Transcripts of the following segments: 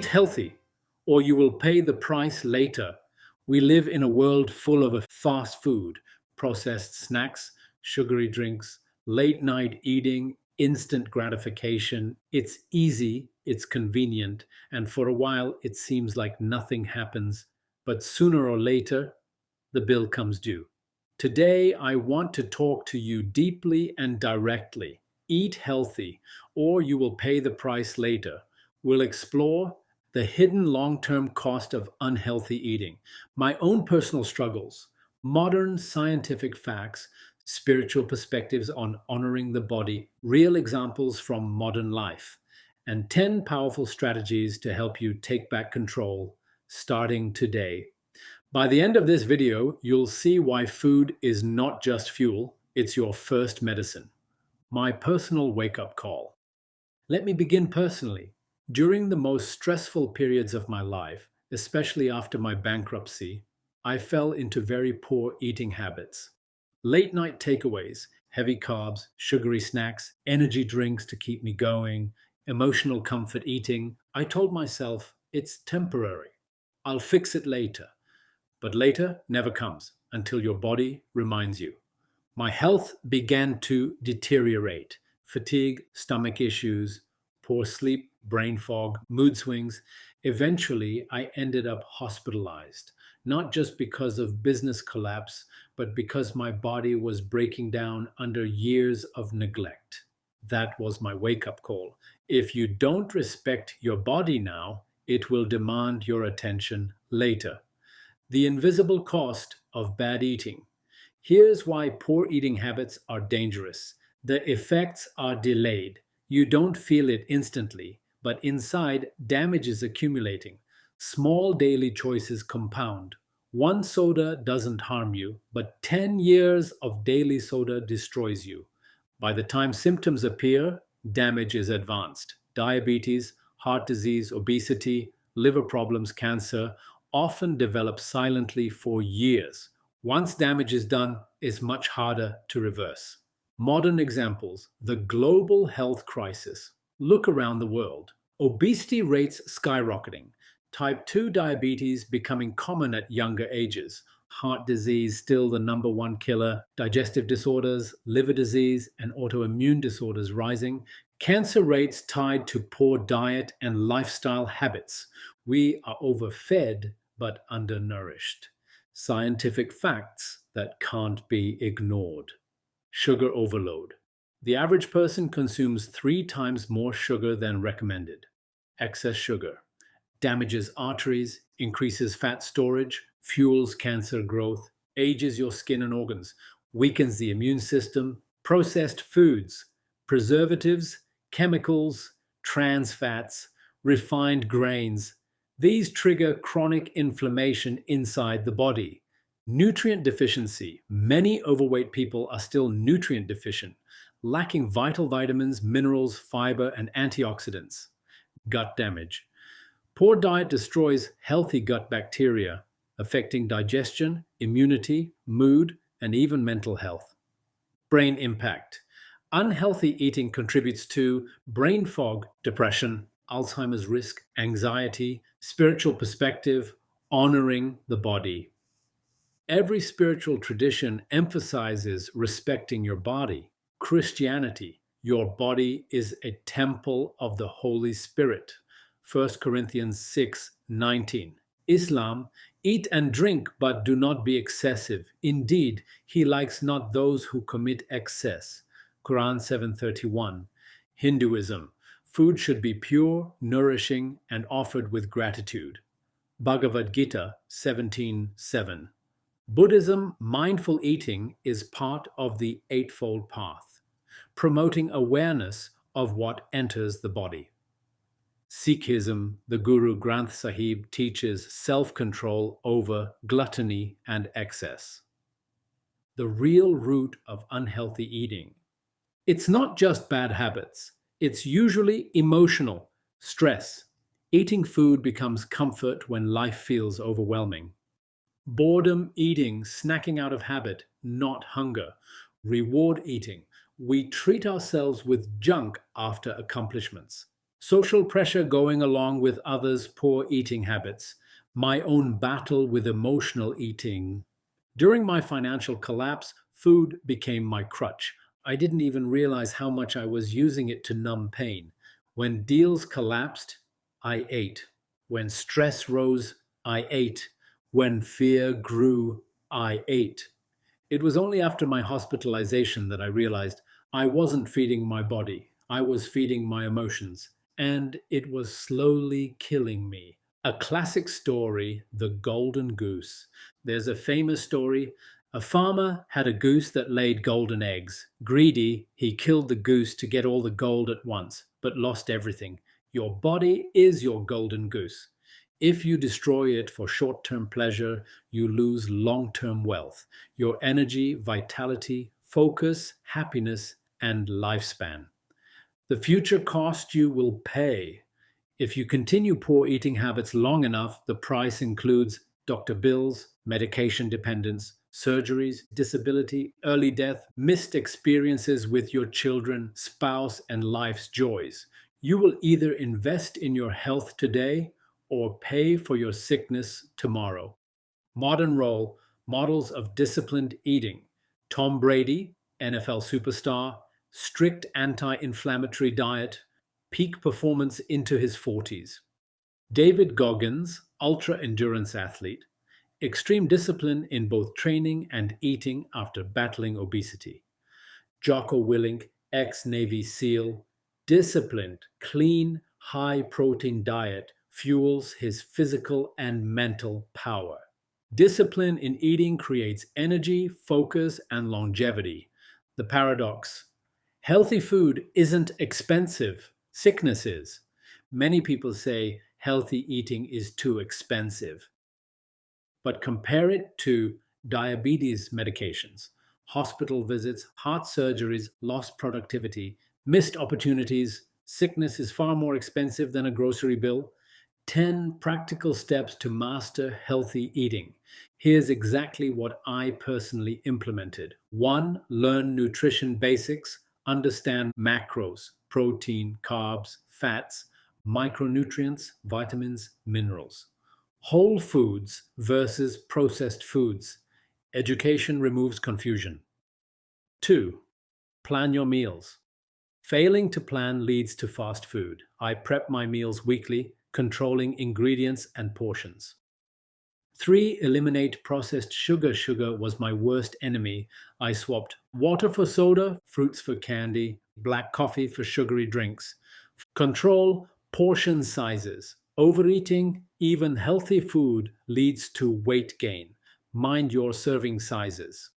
Eat healthy, or you will pay the price later. We live in a world full of fast food, processed snacks, sugary drinks, late night eating, instant gratification. It's easy, it's convenient, and for a while it seems like nothing happens. But sooner or later, the bill comes due. Today, I want to talk to you deeply and directly. Eat healthy, or you will pay the price later. We'll explore the hidden long term cost of unhealthy eating, my own personal struggles, modern scientific facts, spiritual perspectives on honoring the body, real examples from modern life, and 10 powerful strategies to help you take back control starting today. By the end of this video, you'll see why food is not just fuel, it's your first medicine. My personal wake up call. Let me begin personally. During the most stressful periods of my life, especially after my bankruptcy, I fell into very poor eating habits. Late night takeaways, heavy carbs, sugary snacks, energy drinks to keep me going, emotional comfort eating. I told myself it's temporary. I'll fix it later. But later never comes until your body reminds you. My health began to deteriorate. Fatigue, stomach issues, poor sleep, brain fog, mood swings. Eventually, I ended up hospitalized, not just because of business collapse, but because my body was breaking down under years of neglect. That was my wake up call. If you don't respect your body now, it will demand your attention later. The invisible cost of bad eating. Here's why poor eating habits are dangerous. The effects are delayed. You don't feel it instantly, but inside, damage is accumulating. Small daily choices compound. One soda doesn't harm you, but 10 years of daily soda destroys you. By the time symptoms appear, damage is advanced. Diabetes, heart disease, obesity, liver problems, cancer often develop silently for years. Once damage is done, it's much harder to reverse. Modern examples, the global health crisis. Look around the world. Obesity rates skyrocketing, type 2 diabetes becoming common at younger ages, heart disease still the number one killer, digestive disorders, liver disease, and autoimmune disorders rising, cancer rates tied to poor diet and lifestyle habits. We are overfed but undernourished. Scientific facts that can't be ignored. Sugar overload. The average person consumes 3 times more sugar than recommended. Excess sugar damages arteries, increases fat storage, fuels cancer growth, ages your skin and organs, weakens the immune system. Processed foods, preservatives, chemicals, trans fats, refined grains. These trigger chronic inflammation inside the body. Nutrient deficiency. Many overweight people are still nutrient deficient, lacking vital vitamins, minerals, fiber, and antioxidants. Gut damage. Poor diet destroys healthy gut bacteria, affecting digestion, immunity, mood, and even mental health. Brain impact. Unhealthy eating contributes to brain fog, depression, Alzheimer's risk, anxiety, spiritual perspective, honoring the body. Every spiritual tradition emphasizes respecting your body. Christianity, your body is a temple of the Holy Spirit. 1 Corinthians 6:19. Islam, eat and drink, but do not be excessive. Indeed, he likes not those who commit excess. Quran 7:31. Hinduism, food should be pure, nourishing, and offered with gratitude. Bhagavad Gita 17:7. Buddhism, mindful eating is part of the Eightfold Path, promoting awareness of what enters the body. Sikhism, the Guru Granth Sahib teaches self control over gluttony and excess. The real root of unhealthy eating. It's not just bad habits, it's usually emotional, stress. Eating food becomes comfort when life feels overwhelming. Boredom eating, snacking out of habit, not hunger. Reward eating. We treat ourselves with junk after accomplishments. social pressure going along with others' poor eating habits, my own battle with emotional eating. During my financial collapse, food became my crutch. I didn't even realize how much I was using it to numb pain. When deals collapsed, I ate. When stress rose, I ate. When fear grew, I ate. It was only after my hospitalization that I realized I wasn't feeding my body, I was feeding my emotions, and it was slowly killing me. A classic story, the golden goose. There's a famous story. A farmer had a goose that laid golden eggs. Greedy, he killed the goose to get all the gold at once, but lost everything. Your body is your golden goose. If you destroy it for short term pleasure, you lose long term wealth, your energy, vitality, focus, happiness, and lifespan. The future cost you will pay. If you continue poor eating habits long enough, the price includes doctor bills, medication dependence, surgeries, disability, early death, missed experiences with your children, spouse, and life's joys. You will either invest in your health today or pay for your sickness tomorrow. Modern role models of disciplined eating. Tom Brady, NFL superstar, strict anti inflammatory diet, peak performance into his 40s. David Goggins, ultra endurance athlete, extreme discipline in both training and eating after battling obesity. Jocko Willink, ex Navy SEAL, disciplined, clean, high protein diet fuels his physical and mental power. Discipline in eating creates energy, focus, and longevity. The paradox: healthy food isn't expensive, sickness is. Many people say healthy eating is too expensive, but compare it to diabetes medications, hospital visits, heart surgeries, lost productivity, missed opportunities. Sickness is far more expensive than a grocery bill. 10 practical steps to master healthy eating. Here's exactly what I personally implemented. 1. Learn nutrition basics. Understand macros, protein, carbs, fats, micronutrients, vitamins, minerals. Whole foods versus processed foods. Education removes confusion. 2. Plan your meals. Failing to plan leads to fast food. I prep my meals weekly, controlling ingredients and portions. 3. Eliminate processed sugar. Sugar was my worst enemy. I swapped water for soda, fruits for candy, black coffee for sugary drinks. Control portion sizes. Overeating, even healthy food, leads to weight gain. Mind your serving sizes.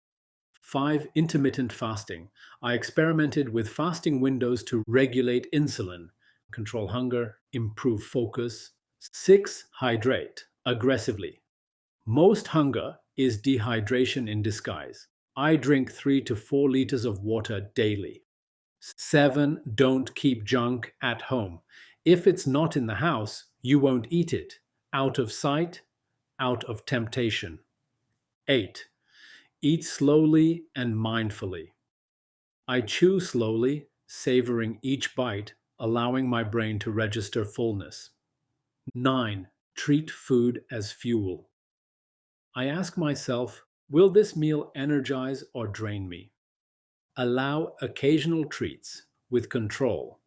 5. Intermittent fasting. I experimented with fasting windows to regulate insulin, control hunger, improve focus. 6. Hydrate aggressively. Most hunger is dehydration in disguise. I drink 3 to 4 liters of water daily. 7. Don't keep junk at home. If it's not in the house, you won't eat it. Out of sight, out of temptation. 8. Eat slowly and mindfully. I chew slowly, savoring each bite, allowing my brain to register fullness. 9. Treat food as fuel. I ask myself, will this meal energize or drain me? Allow occasional treats with control.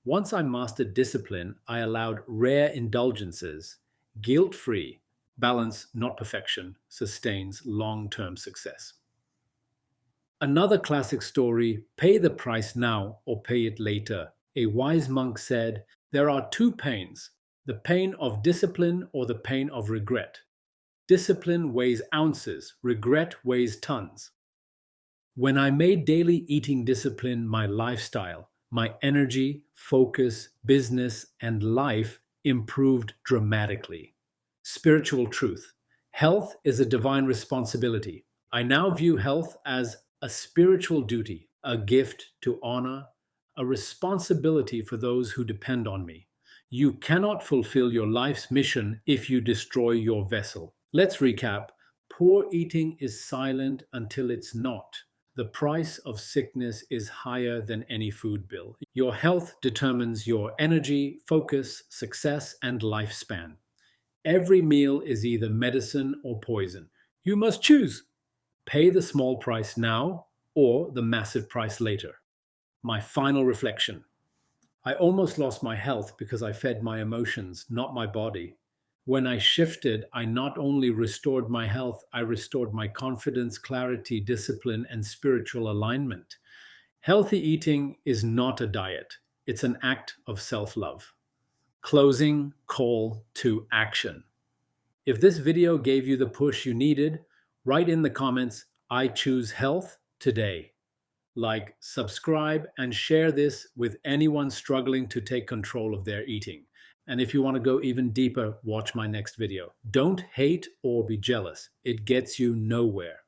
Once I mastered discipline, I allowed rare indulgences. Guilt free, balance, not perfection, sustains long term success. Another classic story: pay the price now or pay it later. A wise monk said, there are two pains: the pain of discipline or the pain of regret. Discipline weighs ounces, regret weighs tons. When I made daily eating discipline my lifestyle, my energy, focus, business, and life improved dramatically. Spiritual truth: health is a divine responsibility. I now view health as a spiritual duty, a gift to honor, a responsibility for those who depend on me. You cannot fulfill your life's mission if you destroy your vessel. Let's recap. Poor eating is silent until it's not. the price of sickness is higher than any food bill. Your health determines your energy, focus, success, and lifespan. Every meal is either medicine or poison. You must choose. Pay the small price now or the massive price later. My final reflection: I almost lost my health because I fed my emotions, not my body. When I shifted, I not only restored my health, I restored my confidence, clarity, discipline, and spiritual alignment. Healthy eating is not a diet, it's an act of self love. Closing call to action. If this video gave you the push you needed, write in the comments, "I choose health today." Like, subscribe, and share this with anyone struggling to take control of their eating. And if you want to go even deeper, watch my next video. Don't hate or be jealous, it gets you nowhere.